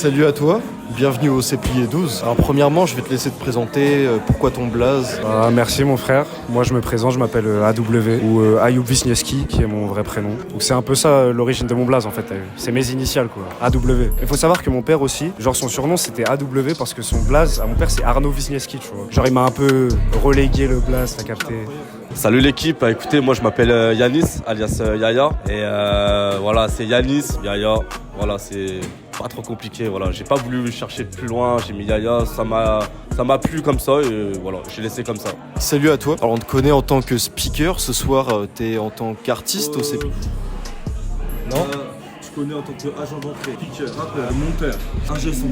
Salut à toi, bienvenue au Séplier 12. Alors premièrement, je vais te laisser te présenter, pourquoi ton blaze. Merci mon frère, moi je me présente, je m'appelle AW ou Ayoub Wisniewski qui est mon vrai prénom. Donc c'est un peu ça l'origine de mon blaze en fait, c'est mes initiales quoi, AW. Il faut savoir que mon père aussi, genre son surnom c'était AW parce que son blaze à mon père c'est Arnaud Wisniewski tu vois. Genre il m'a un peu relégué le blaze, t'as capté. Salut l'équipe, écoutez moi je m'appelle Yanis alias Yaya et voilà c'est Yanis, Yaya, voilà c'est pas trop compliqué, voilà j'ai pas voulu chercher plus loin, j'ai mis Yaya, ça m'a plu comme ça et voilà j'ai laissé comme ça. Salut à toi, alors on te connaît en tant que speaker, ce soir t'es en tant qu'artiste au Séplier. Non Je connais en tant qu'agent d'entrée, speaker, rappeur, monteur, ingé son.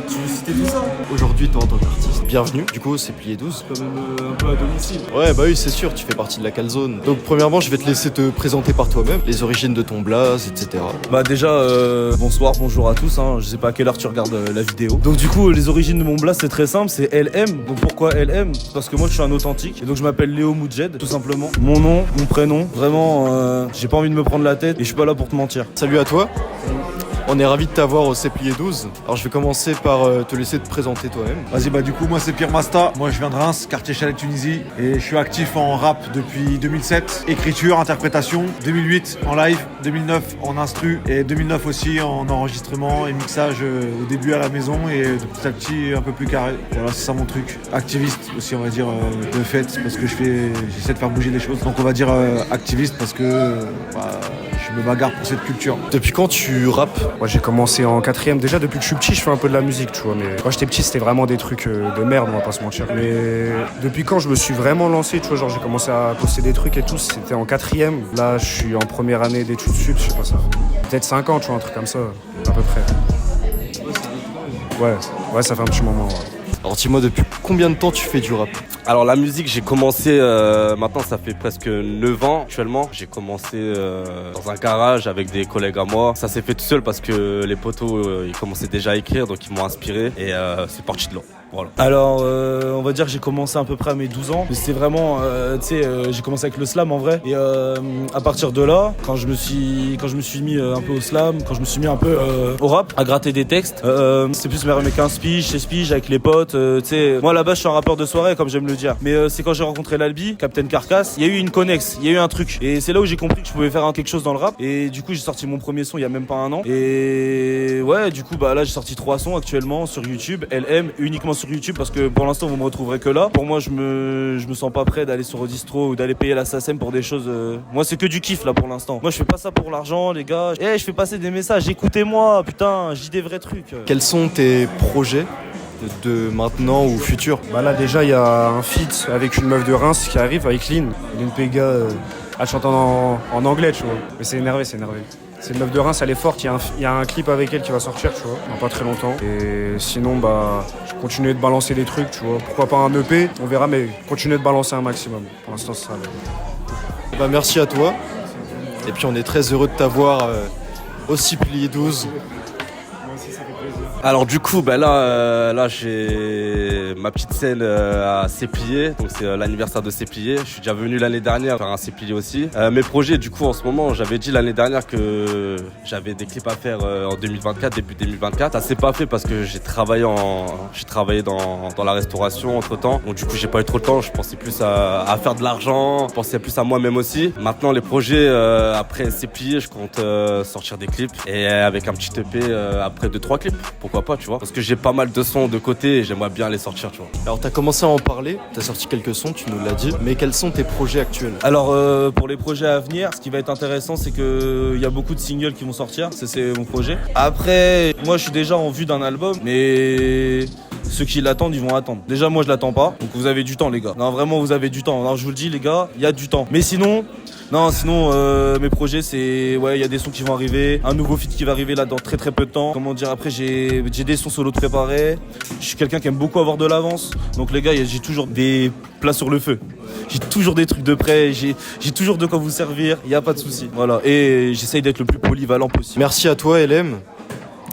Tu veux citer tout ça? Aujourd'hui t'es en tant qu'artiste, bienvenue du coup au Séplier 12. Quand même un peu à domicile. Ouais bah oui c'est sûr, tu fais partie de la calzone. Donc premièrement je vais te laisser te présenter par toi-même, les origines de ton blaze, etc. Bah déjà, bonsoir, bonjour à tous, hein. Je sais pas à quelle heure tu regardes la vidéo. Donc du coup, les origines de mon blaze c'est très simple, c'est LM. Donc pourquoi LM? Parce que moi je suis un authentique, et donc je m'appelle Léo Moudjed, tout simplement. Mon nom, mon prénom, vraiment, j'ai pas envie de me prendre la tête, et je suis pas là pour te mentir. Salut à toi. On est ravis de t'avoir au Séplier 12. Alors je vais commencer par te laisser te présenter toi-même. Vas-y, bah du coup, moi c'est Pierre Masta. Moi je viens de Reims, quartier Chalet Tunisie. Et je suis actif en rap depuis 2007. Écriture, interprétation. 2008 en live, 2009 en instru. Et 2009 aussi en enregistrement et mixage au début à la maison. Et de petit à petit un peu plus carré. Voilà, c'est ça mon truc. Activiste aussi, on va dire, de fait. Parce que j'essaie de faire bouger les choses. Donc on va dire activiste parce que je me bagarre pour cette culture. Depuis quand tu rappes? Moi j'ai commencé en 4ème, déjà depuis que je suis petit je fais un peu de la musique tu vois, mais quand j'étais petit c'était vraiment des trucs de merde, on va pas se mentir. Mais depuis quand je me suis vraiment lancé, tu vois, genre j'ai commencé à poster des trucs et tout, c'était en 4ème. Là je suis en première année d'études sup, je sais pas ça. Peut-être 5 ans tu vois, un truc comme ça, à peu près. Ouais, ça fait un petit moment. Ouais. Alors dis-moi depuis combien de temps tu fais du rap? Alors la musique j'ai commencé, maintenant ça fait presque 9 ans actuellement. J'ai commencé dans un garage avec des collègues à moi. Ça s'est fait tout seul parce que les potos ils commençaient déjà à écrire donc ils m'ont inspiré et c'est parti de là. Voilà. Alors, on va dire que j'ai commencé à peu près à mes 12 ans. Mais c'était vraiment, j'ai commencé avec le slam en vrai. Et à partir de là, quand je me suis mis un peu au slam, quand je me suis mis un peu au rap, à gratter des textes, c'était plus vers mes 15 piges, 16 piges avec les potes. Moi là-bas, je suis un rappeur de soirée, comme j'aime le dire. Mais c'est quand j'ai rencontré l'Albi, Captain Carcass, il y a eu une connexe, il y a eu un truc. Et c'est là où j'ai compris que je pouvais faire quelque chose dans le rap. Et du coup, j'ai sorti mon premier son il y a même pas un an. Et ouais, du coup, bah là, j'ai sorti 3 sons actuellement sur YouTube, LM, uniquement sur YouTube parce que pour l'instant vous me retrouverez que là. Pour moi je me sens pas prêt d'aller sur Distro ou d'aller payer la SACEM pour des choses. Moi c'est que du kiff là pour l'instant. Moi je fais pas ça pour l'argent les gars. Je fais passer des messages, écoutez-moi, putain, je dis des vrais trucs. Quels sont tes projets de maintenant ou futur? Bah là déjà il y a un feat avec une meuf de Reims qui arrive avec Lynn. Lynn Pega, elle chante en anglais tu vois. Mais c'est énervé. C'est une meuf de Reims, elle est forte, il y a un clip avec elle qui va sortir, tu vois, dans pas très longtemps. Et sinon, bah, je continue de balancer des trucs, tu vois. Pourquoi pas un EP, on verra, mais continuer de balancer un maximum. Pour l'instant, c'est ça. Bah, merci à toi. Et puis on est très heureux de t'avoir au Séplier 12. Alors du coup bah là j'ai ma petite scène à Séplier, donc c'est l'anniversaire de Séplier. Je suis déjà venu l'année dernière faire un Séplier aussi. Mes projets du coup en ce moment, j'avais dit l'année dernière que j'avais des clips à faire en 2024, début 2024. Ça s'est pas fait parce que j'ai travaillé dans la restauration entre temps. Donc du coup j'ai pas eu trop de temps, je pensais plus à faire de l'argent, je pensais plus à moi-même aussi. Maintenant les projets après Séplier, je compte sortir des clips et avec un petit EP après 2-3 clips. Pourquoi pas tu vois, parce que j'ai pas mal de sons de côté et j'aimerais bien les sortir tu vois. Alors t'as commencé à en parler, t'as sorti quelques sons, tu nous l'as dit, mais quels sont tes projets actuels? Alors pour les projets à venir, ce qui va être intéressant c'est que il y a beaucoup de singles qui vont sortir, c'est mon projet. Après moi je suis déjà en vue d'un album, mais ceux qui l'attendent ils vont attendre. Déjà moi je l'attends pas, donc vous avez du temps les gars. Non vraiment vous avez du temps, alors je vous le dis les gars, il y a du temps. Mais sinon mes projets c'est il y a des sons qui vont arriver, un nouveau feat qui va arriver là dans très très peu de temps. Comment dire, après j'ai des sons solo de préparés. Je suis quelqu'un qui aime beaucoup avoir de l'avance. Donc les gars, j'ai toujours des plats sur le feu. J'ai toujours des trucs de prêt, j'ai toujours de quoi vous servir, il y a pas de souci. Voilà, et j'essaye d'être le plus polyvalent possible. Merci à toi LM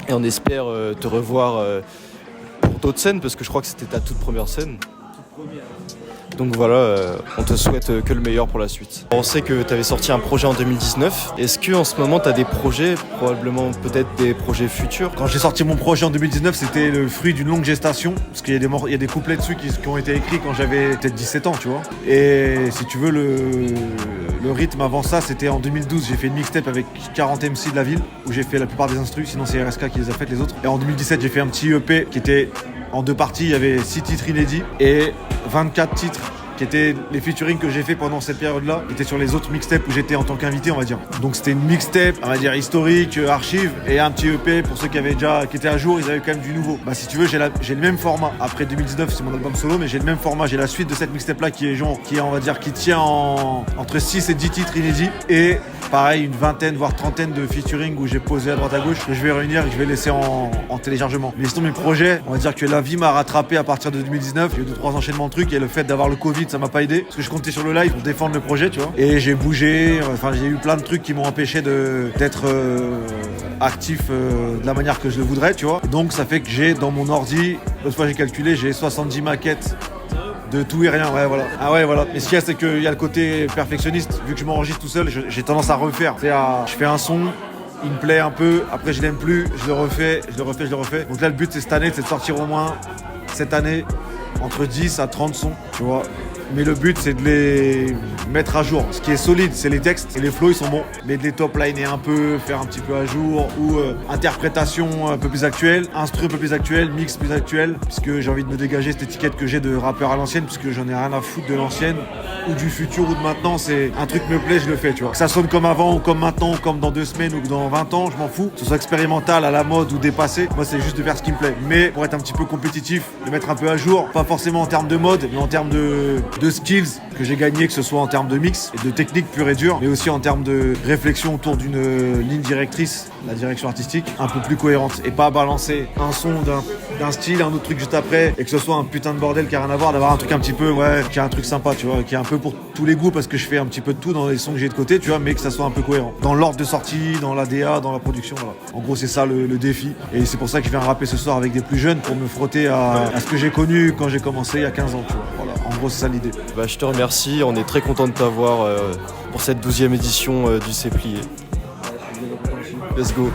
et on espère te revoir pour d'autres scènes parce que je crois que c'était ta toute première scène. Donc voilà, on te souhaite que le meilleur pour la suite. On sait que tu avais sorti un projet en 2019. Est-ce qu'en ce moment tu as des projets, probablement peut-être des projets futurs? Quand j'ai sorti mon projet en 2019, c'était le fruit d'une longue gestation. Parce qu'il y a des couplets dessus qui ont été écrits quand j'avais peut-être 17 ans, tu vois. Et si tu veux, le rythme avant ça, c'était en 2012. J'ai fait une mixtape avec 40 MC de la ville, où j'ai fait la plupart des instrus, sinon c'est RSK qui les a faites les autres. Et en 2017, j'ai fait un petit EP qui était en 2 parties. Il y avait 6 titres inédits et 24 titres qui étaient les featuring que j'ai fait pendant cette période-là, qui étaient sur les autres mixtapes où j'étais en tant qu'invité, on va dire. Donc c'était une mixtape, on va dire historique, archive, et un petit EP pour ceux qui étaient à jour, ils avaient quand même du nouveau. Bah si tu veux, j'ai le même format. Après 2019, c'est mon album solo, mais j'ai le même format. J'ai la suite de cette mixtape-là qui tient entre 6 et 10 titres inédits, et pareil, une vingtaine, voire trentaine de featuring où j'ai posé à droite à gauche, que je vais réunir et que je vais laisser en téléchargement. Mais sinon, mes projets, on va dire que la vie m'a rattrapé à partir de 2019. Il y a eu 2-3 enchaînements de trucs, et le fait d'avoir le Covid, ça m'a pas aidé. Parce que je comptais sur le live pour défendre le projet, tu vois. Et j'ai bougé, j'ai eu plein de trucs qui m'ont empêché d'être actif de la manière que je le voudrais, tu vois. Et donc, ça fait que j'ai dans mon ordi, l'autre fois j'ai calculé, j'ai 70 maquettes de tout et rien, ouais voilà. Ah ouais voilà. Mais ce qu'il y a, c'est qu'il y a le côté perfectionniste. Vu que je m'enregistre tout seul, j'ai tendance à refaire. Je fais un son, il me plaît un peu, après je l'aime plus, je le refais. Donc là le but c'est cette année, c'est de sortir au moins cette année entre 10 à 30 sons, tu vois. Mais le but c'est de les mettre à jour. Ce qui est solide, c'est les textes et les flows, ils sont bons. Mais de les top liner un peu, faire un petit peu à jour, ou interprétation un peu plus actuelle, instru un peu plus actuel, mix plus actuel, puisque j'ai envie de me dégager cette étiquette que j'ai de rappeur à l'ancienne, puisque j'en ai rien à foutre de l'ancienne ou du futur ou de maintenant. C'est un truc me plaît, je le fais, tu vois. Que ça sonne comme avant ou comme maintenant ou comme dans 2 semaines ou dans 20 ans, je m'en fous. Que ce soit expérimental, à la mode ou dépassé, moi c'est juste de faire ce qui me plaît. Mais pour être un petit peu compétitif, de mettre un peu à jour, pas forcément en termes de mode, mais en termes de skills que j'ai gagné, que ce soit en termes de mix et de technique pure et dure, mais aussi en termes de réflexion autour d'une ligne directrice, la direction artistique, un peu plus cohérente, et pas balancer un son d'un style, un autre truc juste après, et que ce soit un putain de bordel qui a rien à voir, d'avoir un truc un petit peu, qui a un truc sympa, tu vois, qui est un peu pour tous les goûts, parce que je fais un petit peu de tout dans les sons que j'ai de côté, tu vois, mais que ça soit un peu cohérent. Dans l'ordre de sortie, dans l'ADA, dans la production, voilà. En gros, c'est ça le défi, et c'est pour ça que je viens rapper ce soir avec des plus jeunes, pour me frotter à ce que j'ai connu quand j'ai commencé il y a 15 ans, tu vois. Voilà. En gros, c'est ça l'idée. Bah, je te remercie, on est très content de t'avoir pour cette 12e édition du C'est plié. Let's go.